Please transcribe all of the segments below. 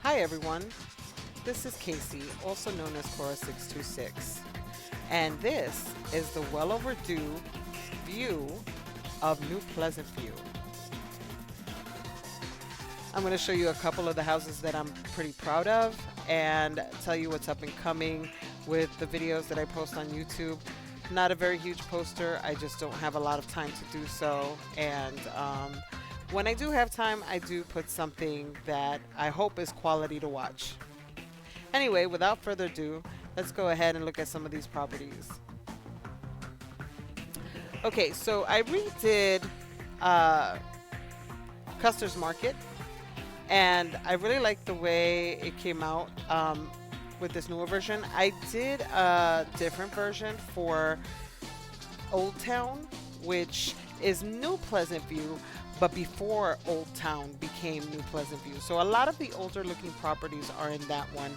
Hi everyone, this is Casey, also known as Cora626, and this is the well overdue view of New Pleasantview. I'm going to show you a couple of the houses that I'm pretty proud of and tell you what's up and coming with the videos that I post on YouTube. Not a very huge poster, I just don't have a lot of time to do so, and when I do have time, I do put something that I hope is quality to watch. Anyway, without further ado, let's go ahead and look at some of these properties. Okay, so I redid Custer's Market, and I really like the way it came out with this newer version. I did a different version for Old Town, which is New Pleasantview, but before Old Town became New Pleasantview. So a lot of the older looking properties are in that one.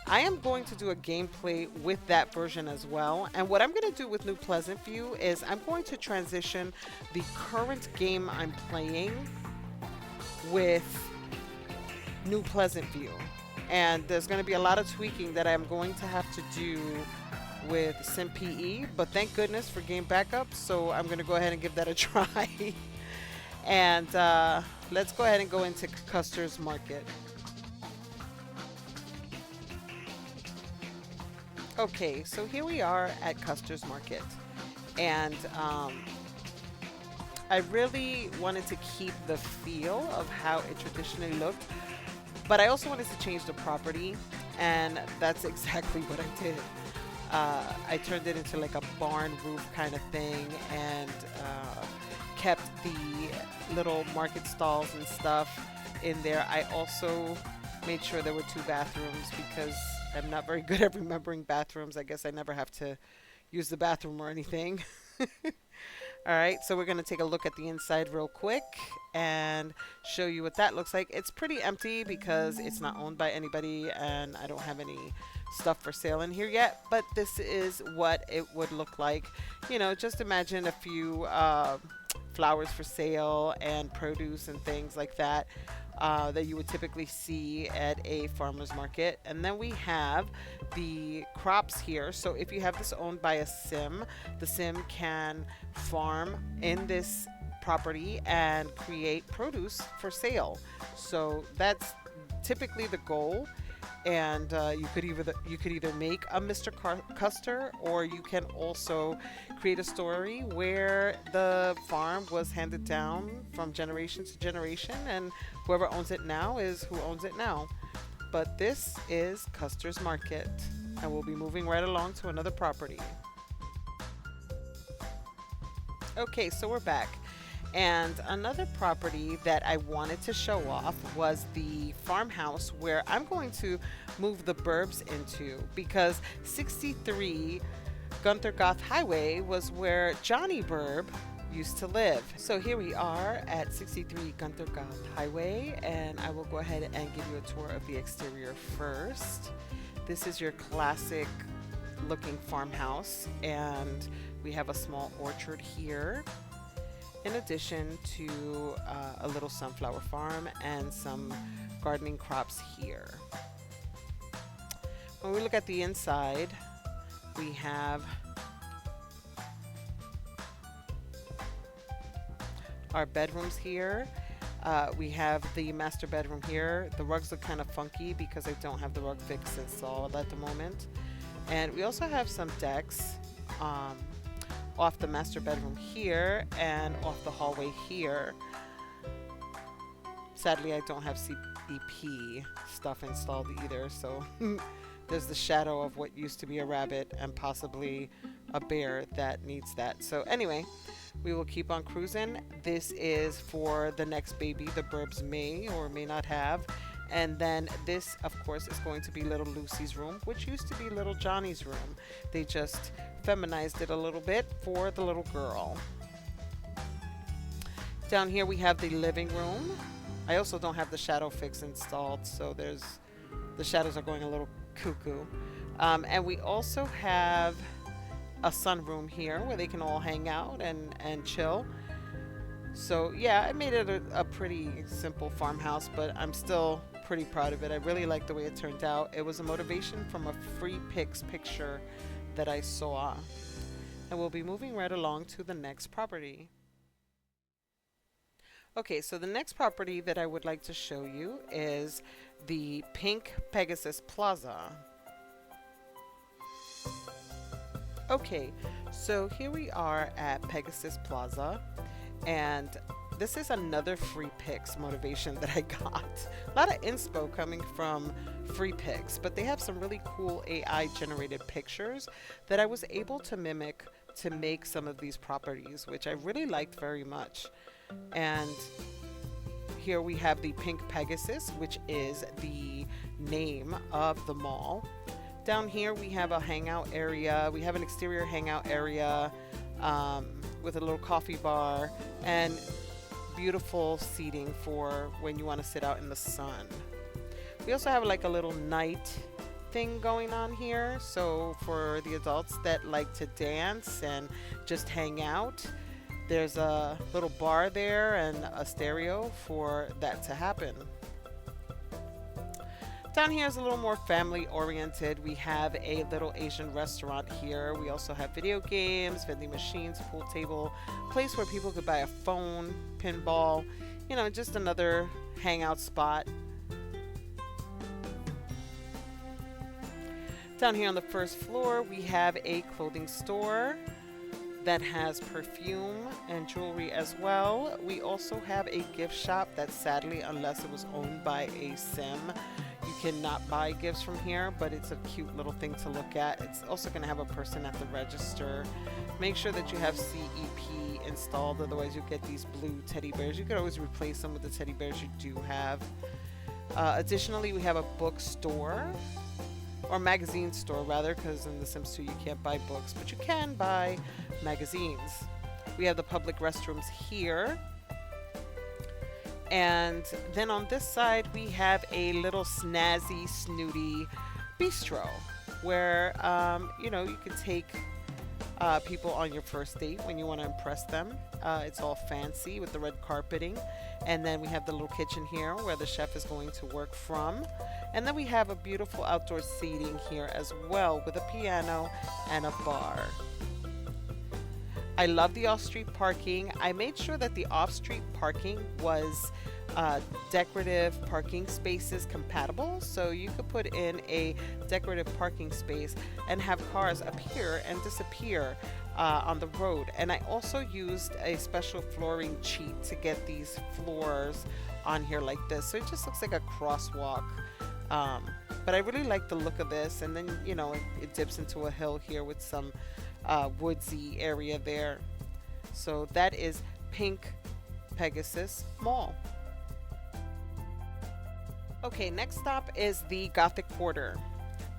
I am going to do a gameplay with that version as well. And what I'm going to do with New Pleasantview is I'm going to transition the current game I'm playing with New Pleasantview. And there's going to be a lot of tweaking that I'm going to have to do with SimPE, but thank goodness for game backup, so I'm going to go ahead and give that a try. And let's go ahead and go into Custer's Market. Okay, so here we are at Custer's Market, and I really wanted to keep the feel of how it traditionally looked, but I also wanted to change the property, and that's exactly what I did. I turned it into like a barn roof kind of thing, and kept the little market stalls and stuff in there. I also made sure there were 2 bathrooms because I'm not very good at remembering bathrooms. I guess I never have to use the bathroom or anything. Alright, so we're going to take a look at the inside real quick and show you what that looks like. It's pretty empty because it's not owned by anybody and I don't have any stuff for sale in here yet, but this is what it would look like. You know, just imagine a few flowers for sale and produce and things like that that you would typically see at a farmer's market. And then we have the crops here. So if you have this owned by a sim, the sim can farm in this property and create produce for sale. So that's typically the goal. And you could either make a Mr. Custer, or you can also create a story where the farm was handed down from generation to generation, and whoever owns it now is who owns it now. But this is Custer's Market, and we'll be moving right along to another property. Okay, so we're back. And another property that I wanted to show off was the farmhouse, where I'm going to move the burbs into, because 63 Gunther Goth Highway was where Johnny Burb used to live. So here we are at 63 Gunther Goth Highway, and I will go ahead and give you a tour of the exterior first. This is your classic looking farmhouse, and we have a small orchard here, in addition to a little sunflower farm and some gardening crops here. When we look at the inside, we have our bedrooms here. We have the master bedroom here. The rugs look kind of funky because I don't have the rug fix installed at the moment. And we also have some decks off the master bedroom here and off the hallway here. Sadly, I don't have CEP stuff installed either, so there's the shadow of what used to be a rabbit and possibly a bear that needs that. So anyway, we will keep on cruising. This is for the next baby the burbs may or may not have. And then this, of course, is going to be little Lucy's room, which used to be little Johnny's room. They just feminized it a little bit for the little girl. Down here we have the living room. I also don't have the shadow fix installed, so the shadows are going a little cuckoo. And we also have a sunroom here where they can all hang out and chill. So yeah, I made it a pretty simple farmhouse, but I'm still pretty proud of it. I really like the way it turned out. It was a motivation from a free pics picture that I saw. And we'll be moving right along to the next property. Okay, so the next property that I would like to show you is the pink Pegasus Plaza. Okay, so here we are at Pegasus Plaza, and this is another free pics motivation that I got. A lot of inspo coming from free pics, but they have some really cool AI generated pictures that I was able to mimic to make some of these properties, which I really liked very much. And here we have the pink Pegasus, which is the name of the mall. Down here we have a hangout area. We have an exterior hangout area with a little coffee bar and beautiful seating for when you want to sit out in the sun. We also have like a little night thing going on here, so for the adults that like to dance and just hang out, there's a little bar there and a stereo for that to happen. Down here is a little more family oriented. We have a little Asian restaurant here. We also have video games, vending machines, pool table, place where people could buy a phone, pinball, you know, just another hangout spot. Down here on the first floor, we have a clothing store that has perfume and jewelry as well. We also have a gift shop that sadly, unless it was owned by a sim, you cannot buy gifts from here, but it's a cute little thing to look at. It's also going to have a person at the register. Make sure that you have CEP installed, otherwise you'll get these blue teddy bears. You could always replace them with the teddy bears you do have. Additionally, we have a bookstore, or magazine store rather, because in The Sims 2 you can't buy books, but you can buy magazines. We have the public restrooms here. And then on this side, we have a little snazzy, snooty bistro where, you know, you can take people on your first date when you want to impress them. It's all fancy with the red carpeting. And then we have the little kitchen here where the chef is going to work from. And then we have a beautiful outdoor seating here as well with a piano and a bar. I love the off-street parking. I made sure that the off-street parking was decorative parking spaces compatible, so you could put in a decorative parking space and have cars appear and disappear on the road. And I also used a special flooring cheat to get these floors on here like this, so it just looks like a crosswalk. But I really like the look of this, and then, you know, it dips into a hill here with some woodsy area there. So that is Pink Pegasus Mall. Okay, next stop is the Gothic Quarter.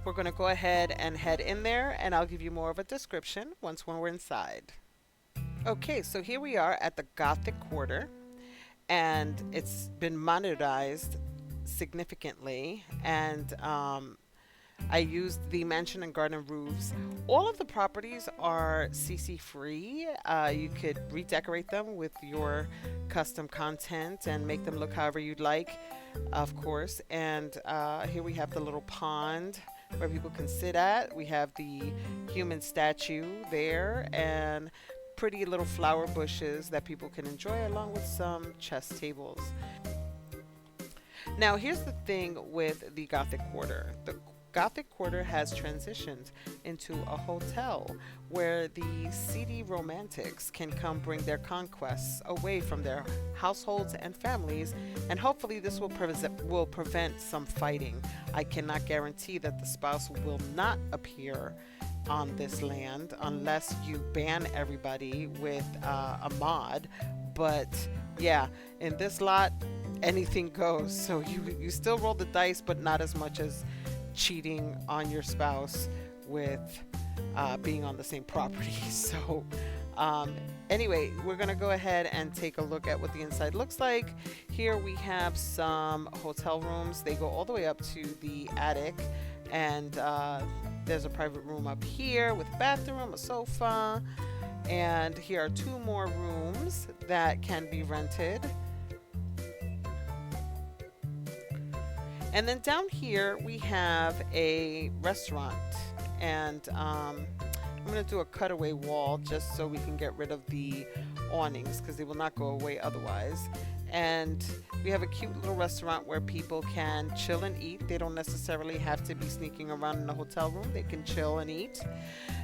We're going to go ahead and head in there, and I'll give you more of a description once we're inside. Okay, so here we are at the Gothic Quarter, and it's been modernized significantly, and I used the mansion and garden roofs. All of the properties are CC free. You could redecorate them with your custom content and make them look however you'd like, of course. And here we have the little pond where people can sit at. We have the human statue there and pretty little flower bushes that people can enjoy, along with some chess tables. Now here's the thing with the Gothic Quarter. The Gothic Quarter has transitioned into a hotel where the seedy romantics can come bring their conquests away from their households and families, and hopefully this will prevent some fighting. I cannot guarantee that the spouse will not appear on this land unless you ban everybody with a mod, but yeah, in this lot anything goes. So you still roll the dice, but not as much as cheating on your spouse with being on the same property. So anyway, we're gonna go ahead and take a look at what the inside looks like. Here we have some hotel rooms. They go all the way up to the attic, and there's a private room up here with a bathroom, a sofa, and here are two more rooms that can be rented. And then down here we have a restaurant, and I'm going to do a cutaway wall just so we can get rid of the awnings because they will not go away otherwise. And we have a cute little restaurant where people can chill and eat. They don't necessarily have to be sneaking around in the hotel room. They can chill and eat.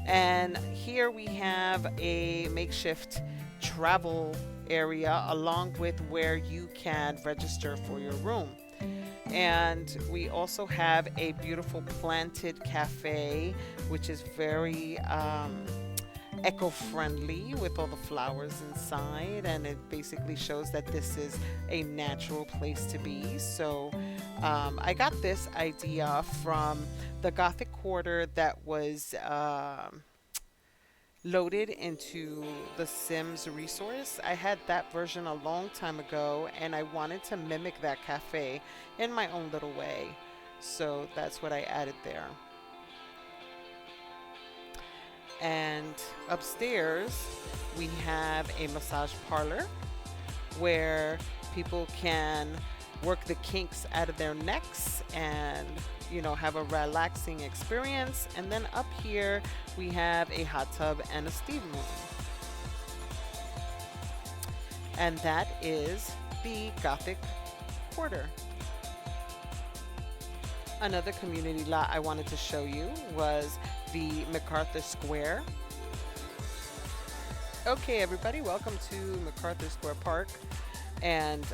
And here we have a makeshift travel area along with where you can register for your room. And we also have a beautiful planted cafe, which is very eco-friendly with all the flowers inside, and it basically shows that this is a natural place to be. So I got this idea from the Gothic quarter that was loaded into the Sims resource. I had that version a long time ago, and I wanted to mimic that cafe in my own little way. So that's what I added there. And upstairs, we have a massage parlor where people can work the kinks out of their necks and, you know, have a relaxing experience. And then up here, we have a hot tub and a steam room. And that is the Gothic quarter. Another community lot I wanted to show you was the MacArthur Square. Okay, everybody, welcome to MacArthur Square Park. And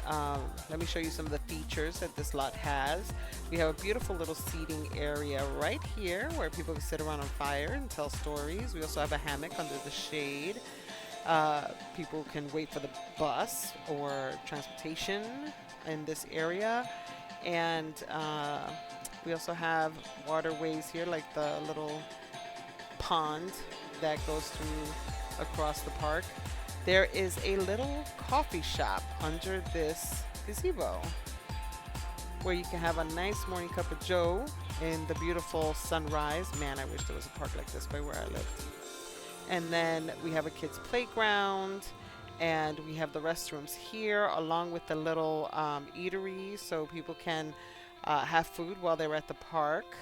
let me show you some of the features that this lot has. We have a beautiful little seating area right here where people can sit around on fire and tell stories. We also have a hammock under the shade. People can wait for the bus or transportation in this area. And we also have waterways here, like the little pond that goes through across the park. There is a little coffee shop under this gazebo where you can have a nice morning cup of joe in the beautiful sunrise. Man, I wish there was a park like this by where I lived. And then we have a kids playground, and we have the restrooms here along with the little eatery so people can have food while they're at the park.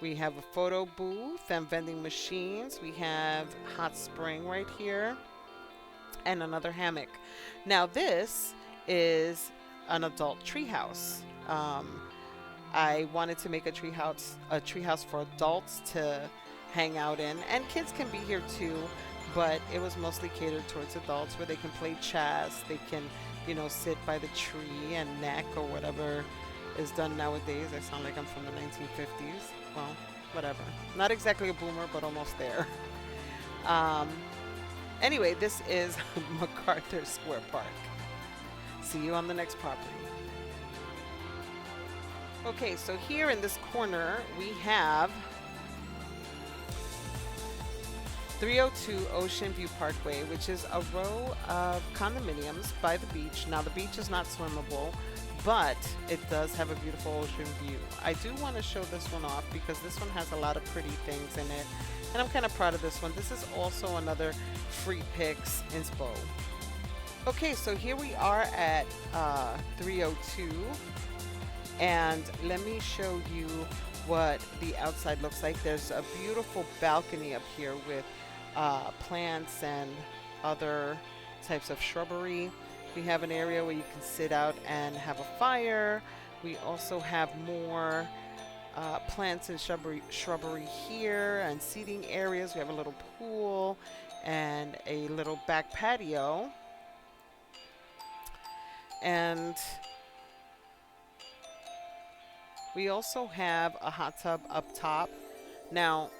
We have a photo booth and vending machines. We have hot spring right here and another hammock. Now this is an adult treehouse. I wanted to make a treehouse for adults to hang out in, and kids can be here too, but it was mostly catered towards adults where they can play chess, they can, you know, sit by the tree and neck or whatever is done nowadays. I sound like I'm from the 1950s. Well, whatever. Not exactly a boomer, but almost there. Anyway, this is MacArthur Square Park. See you on the next property. Okay, so here in this corner, we have 302 Ocean View Parkway, which is a row of condominiums by the beach. Now, the beach is not swimmable, but it does have a beautiful ocean view. I do want to show this one off because this one has a lot of pretty things in it, and I'm kind of proud of this one. This is also another free picks inspo. Okay, so here we are at 302, and let me show you what the outside looks like. There's a beautiful balcony up here with plants and other types of shrubbery. We have an area where you can sit out and have a fire. We also have more plants and shrubbery here and seating areas. We have a little pool and a little back patio. And we also have a hot tub up top. Now,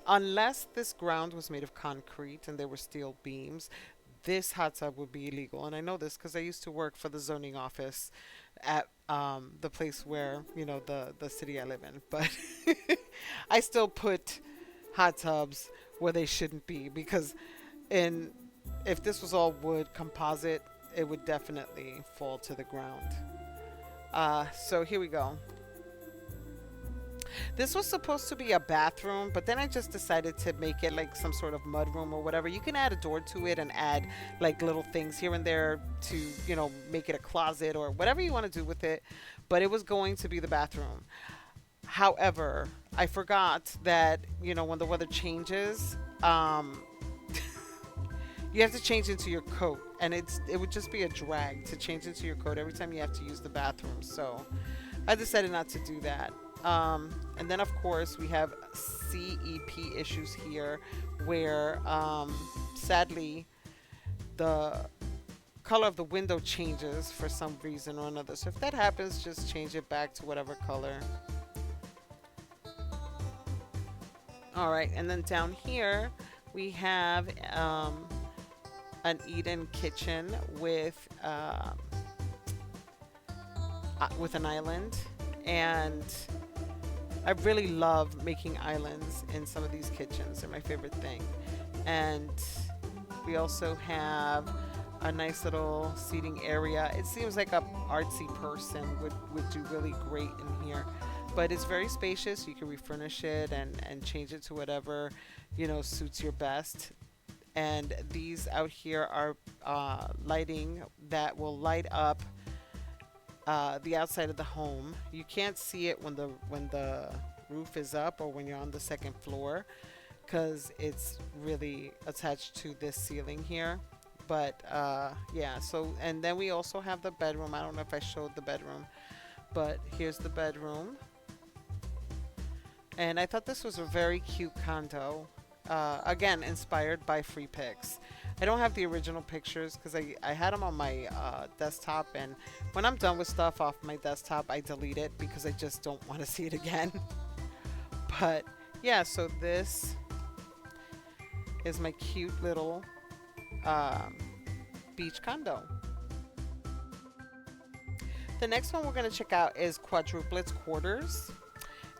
unless this ground was made of concrete and there were steel beams, this hot tub would be illegal. And I know this because I used to work for the zoning office at the place where, you know, the city I live in. But I still put hot tubs where they shouldn't be, because if this was all wood composite, it would definitely fall to the ground. So here we go. This was supposed to be a bathroom, but then I just decided to make it like some sort of mud room or whatever. You can add a door to it and add like little things here and there to, you know, make it a closet or whatever you want to do with it. But it was going to be the bathroom. However, I forgot that, you know, when the weather changes, you have to change into your coat, and it would just be a drag to change into your coat every time you have to use the bathroom. So I decided not to do that. And then of course we have CEP issues here where sadly the color of the window changes for some reason or another. So if that happens, just change it back to whatever color. All right, and then down here we have an eat-in kitchen with an island, and I really love making islands in some of these kitchens. They're my favorite thing. And we also have a nice little seating area. It seems like a artsy person would do really great in here. But it's very spacious. You can refurnish it and change it to whatever, you know, suits your best. And these out here are lighting that will light up the outside of the home. You can't see it when the roof is up or when you're on the second floor, because it's really attached to this ceiling here. But yeah, so, and then we also have the bedroom. I don't know if I showed the bedroom, but here's the bedroom. And I thought this was a very cute condo. Again, inspired by free pics. I don't have the original pictures because I had them on my desktop, and when I'm done with stuff off my desktop, I delete it because I just don't want to see it again. But yeah, so this is my cute little beach condo. The next one we're going to check out is Quadruplets Quarters.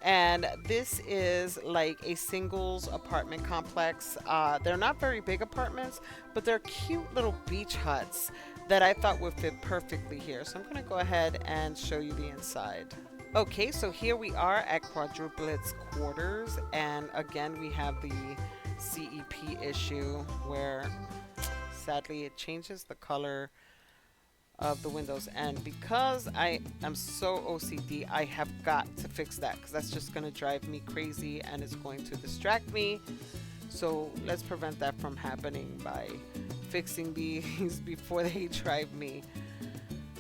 And this is like a singles apartment complex. They're not very big apartments, but they're cute little beach huts that I thought would fit perfectly here. So I'm going to go ahead and show you the inside. Okay, so here we are at Quadruplets Quarters. And again, we have the CEP issue where sadly it changes the color of the windows, and because I am so OCD, I have got to fix that because that's just going to drive me crazy and it's going to distract me. So let's prevent that from happening by fixing these before they drive me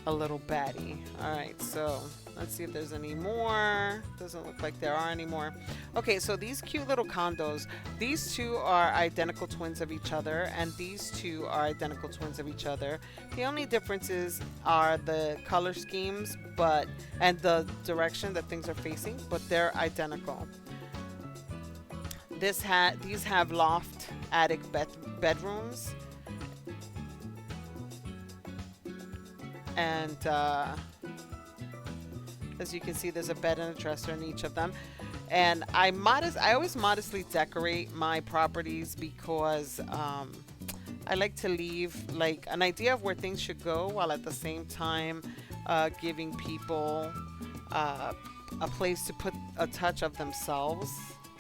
a little batty. All right, so let's see if there's any more. Doesn't look like there are any more. Okay, so these cute little condos, these two are identical twins of each other, and these two are identical twins of each other. The only differences are the color schemes, and the direction that things are facing, but they're identical. These have loft attic bedrooms. And as you can see, there's a bed and a dresser in each of them. And I always modestly decorate my properties because I like to leave like an idea of where things should go, while at the same time giving people a place to put a touch of themselves,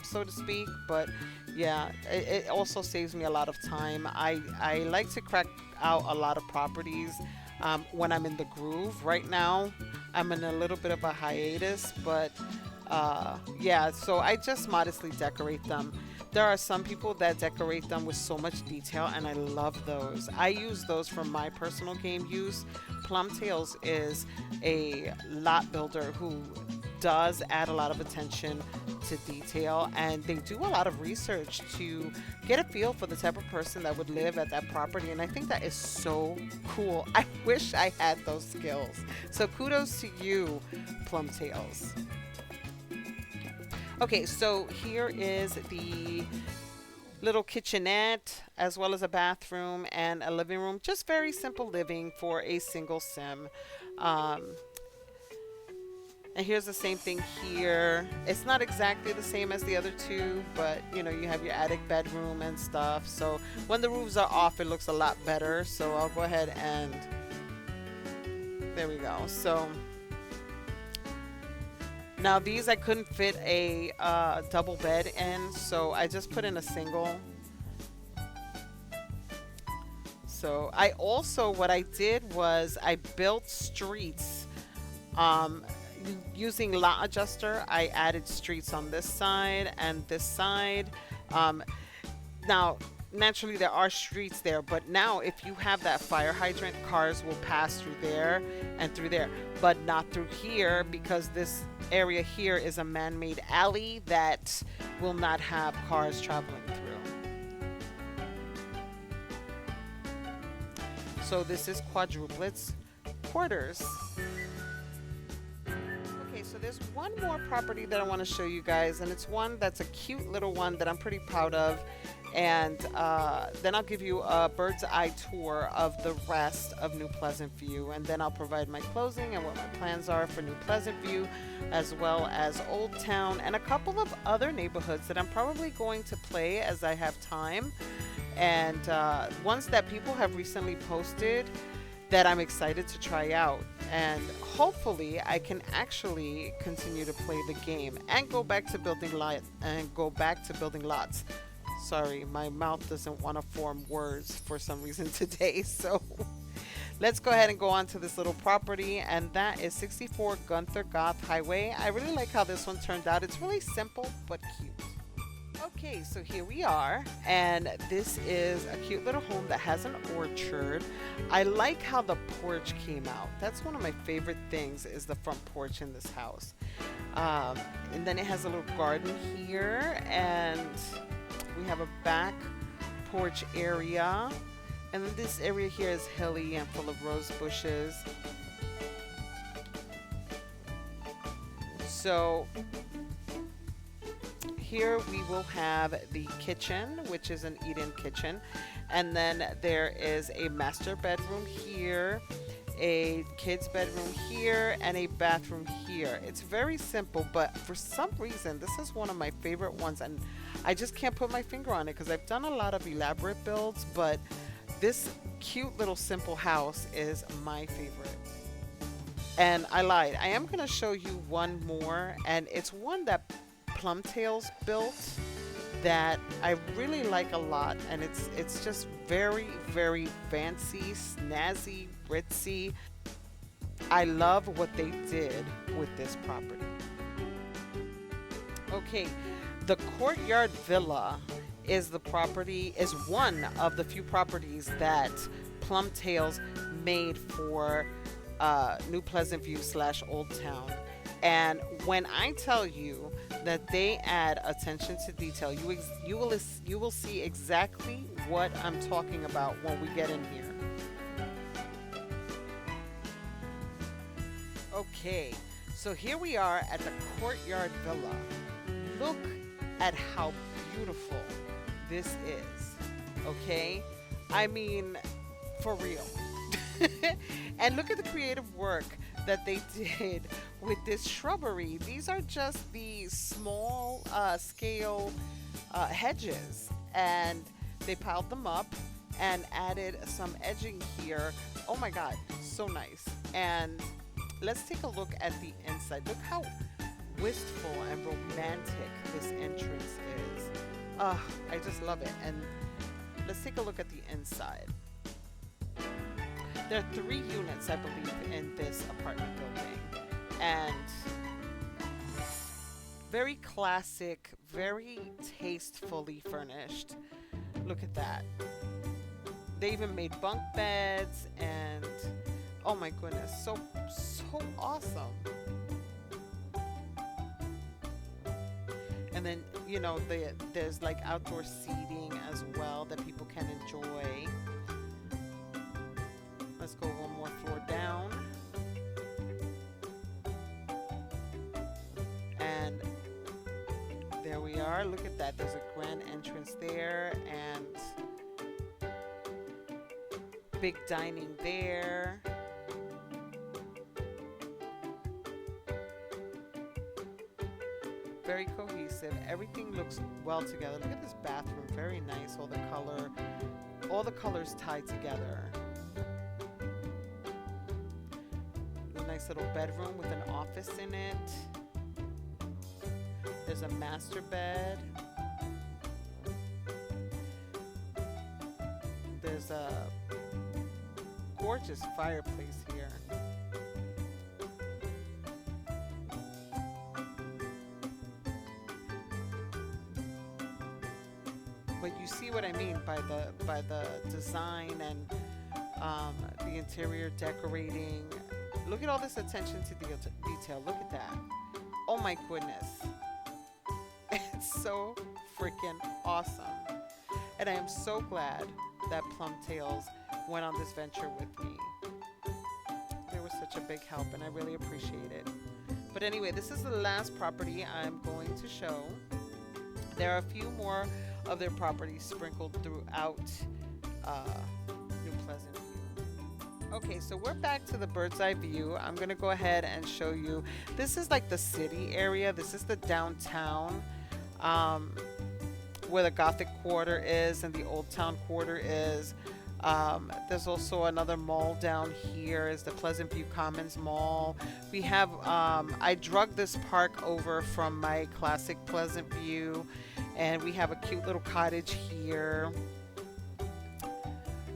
so to speak. But yeah, it also saves me a lot of time. I like to crack out a lot of properties when I'm in the groove. Right now I'm in a little bit of a hiatus, but yeah, so I just modestly decorate them. There are some people that decorate them with so much detail, and I love those. I use those for my personal game use. Plumtails is a lot builder who does add a lot of attention to detail, and they do a lot of research to get a feel for the type of person that would live at that property, and I think that is so cool. I wish I had those skills. So kudos to you, Plumtails. Okay, so here is the little kitchenette, as well as a bathroom and a living room. Just very simple living for a single sim. And here's the same thing here. It's not exactly the same as the other two, but you know, you have your attic bedroom and stuff. So when the roofs are off, it looks a lot better. So I'll go ahead and there we go. So Now these I couldn't fit a double bed in, so I just put in a single. So I also, what I did was I built streets using lot adjuster. I added streets on this side and this side. Um, Now, naturally, there are streets there, but now if you have that fire hydrant, cars will pass through there and through there, but not through here because this area here is a man-made alley that will not have cars traveling through. So this is Quadruplets Quarters. Okay, so there's one more property that I want to show you guys, and it's one that's a cute little one that I'm pretty proud of. And then I'll give you a bird's eye tour of the rest of New Pleasantview, and then I'll provide my closing and what my plans are for New Pleasantview, as well as Old Town and a couple of other neighborhoods that I'm probably going to play as I have time, and ones that people have recently posted that I'm excited to try out, and hopefully I can actually continue to play the game and go back to building lots. Sorry, my mouth doesn't want to form words for some reason today. So let's go ahead and go on to this little property, and that is 64 Gunther Goth Highway. I really like how this one turned out. It's really simple but cute. Okay, so here we are, and this is a cute little home that has an orchard. I like how the porch came out. That's one of my favorite things, is the front porch in this house. And then it has a little garden here, and we have a back porch area, and then this area here is hilly and full of rose bushes. So here we will have the kitchen, which is an eat-in kitchen, and then there is a master bedroom here, a kid's bedroom here, and a bathroom here. It's very simple, but for some reason this is one of my favorite ones, and I just can't put my finger on it because I've done a lot of elaborate builds, but this cute little simple house is my favorite. And I lied, I am going to show you one more, and it's one that Plumtails built that I really like a lot, and it's just very, very fancy, snazzy, ritzy. I love what they did with this property. Okay, the Courtyard Villa is one of the few properties that Plumtails made for New Pleasantview / Old Town. And when I tell you that they add attention to detail, you will see exactly what I'm talking about when we get in here. Okay, so here we are at the Courtyard Villa. Look at how beautiful this is. Okay, I mean, for real. And look at the creative work that they did with this shrubbery. These are just the small scale hedges, and they piled them up and added some edging here. Oh my god, so nice. And let's take a look at the inside. Look how wistful and romantic this entrance is. I just love it. And let's take a look at the inside. There are 3 units, I believe, in this apartment building, and very classic, very tastefully furnished. Look at that. They even made bunk beds, and oh my goodness, so awesome. And then, you know, there's like outdoor seating as well that people can enjoy. Let's go one more floor down. And there we are. Look at that. There's a grand entrance there, and big dining there. Very cohesive. Everything looks well together. Look at this bathroom. Very nice. All the colors tied together. Nice little bedroom with an office in it. There's a master bed. There's a gorgeous fireplace here. But you see what I mean by the design and the interior decorating. Look at all this attention to detail. Look at that. Oh my goodness. It's so freaking awesome. And I am so glad that Plumtails went on this venture with me. They were such a big help and I really appreciate it. But anyway, this is the last property I'm going to show. There are a few more of their properties sprinkled throughout New Pleasantview. Okay, so we're back to the bird's eye view. I'm gonna go ahead and show you. This is like the city area. This is the downtown, where the Gothic quarter is and the Old Town quarter is. There's also another mall down here, is the Pleasantview Commons Mall. We have, I drug this park over from my classic Pleasantview, and we have a cute little cottage here.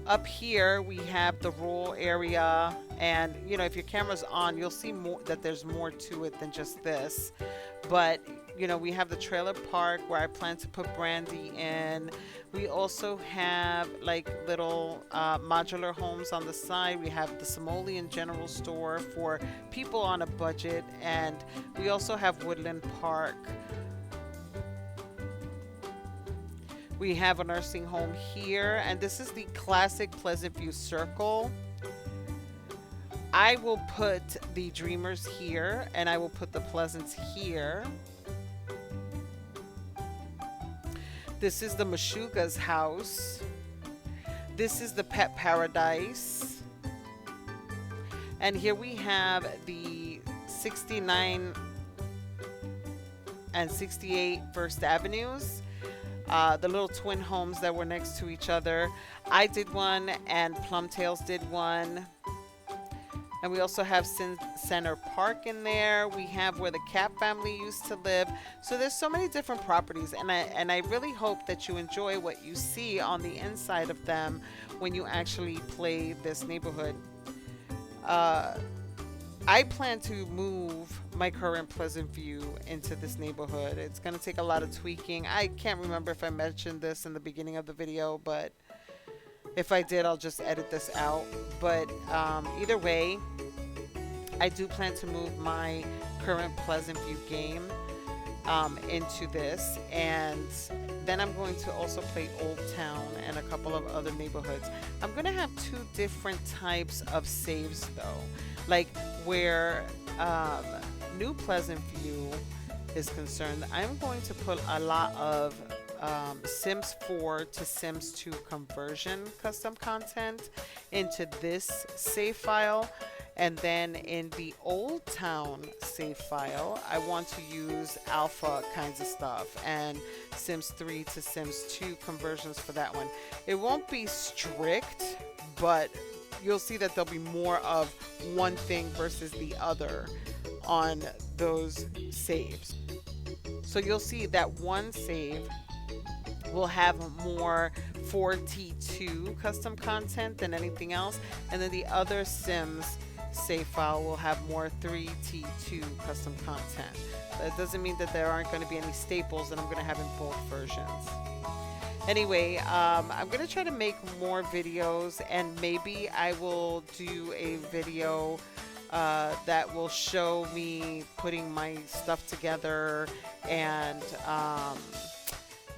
Up here we have the rural area, and you know, if your camera's on, you'll see more, that there's more to it than just this. But you know, we have the trailer park where I plan to put Brandy in. We also have like little modular homes on the side. We have the Simoleon General Store for people on a budget, and we also have Woodland Park. We have a nursing home here, and this is the classic Pleasantview Circle. I will put the Dreamers here, and I will put the Pleasants here. This is the Meshuggah's house. This is the Pet Paradise. And here we have the 69 and 68 First Avenues. The little twin homes that were next to each other. I did one and Plumtails did one. And we also have Center Park in there. We have where the Cat family used to live. So there's so many different properties, and I really hope that you enjoy what you see on the inside of them when you actually play this neighborhood. I plan to move my current Pleasantview into this neighborhood. It's going to take a lot of tweaking. I can't remember if I mentioned this in the beginning of the video, but if I did, I'll just edit this out. But either way, I do plan to move my current Pleasantview game into this, and then I'm going to also play Old Town and a couple of other neighborhoods. I'm going to have two different types of saves though, like where New Pleasantview is concerned. I'm going to put a lot of Sims 4 to Sims 2 conversion custom content into this save file, and then in the Old Town save file I want to use alpha kinds of stuff and Sims 3 to Sims 2 conversions for that one. It won't be strict, but you'll see that there'll be more of one thing versus the other on those saves. So you'll see that one save will have more 4T2 custom content than anything else, and then the other Sims save file will have more 3T2 custom content. That doesn't mean that there aren't going to be any staples that I'm going to have in both versions. Anyway, I'm going to try to make more videos, and maybe I will do a video that will show me putting my stuff together, and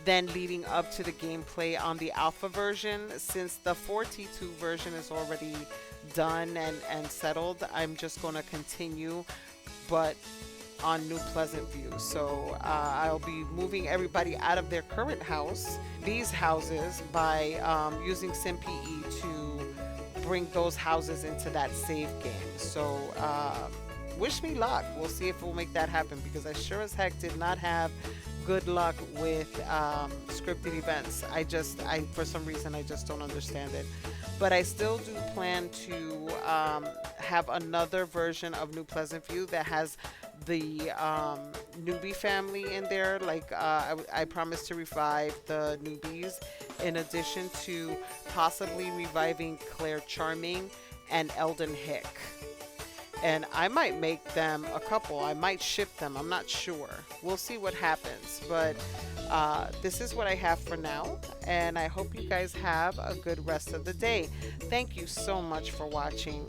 then leading up to the gameplay on the alpha version. Since the 4T2 version is already done and settled, I'm just going to continue, but on New Pleasantview. So I'll be moving everybody out of their current house, these houses, by using SimPE to bring those houses into that save game. So wish me luck. We'll see if we'll make that happen, because I sure as heck did not have good luck with scripted events. I for some reason I just don't understand it. But I still do plan to have another version of New Pleasantview that has the newbie family in there. Like I promised to revive the newbies, in addition to possibly reviving Claire Charming and Eldon Hick. And I might make them a couple. I might ship them. I'm not sure. We'll see what happens. But this is what I have for now. And I hope you guys have a good rest of the day. Thank you so much for watching.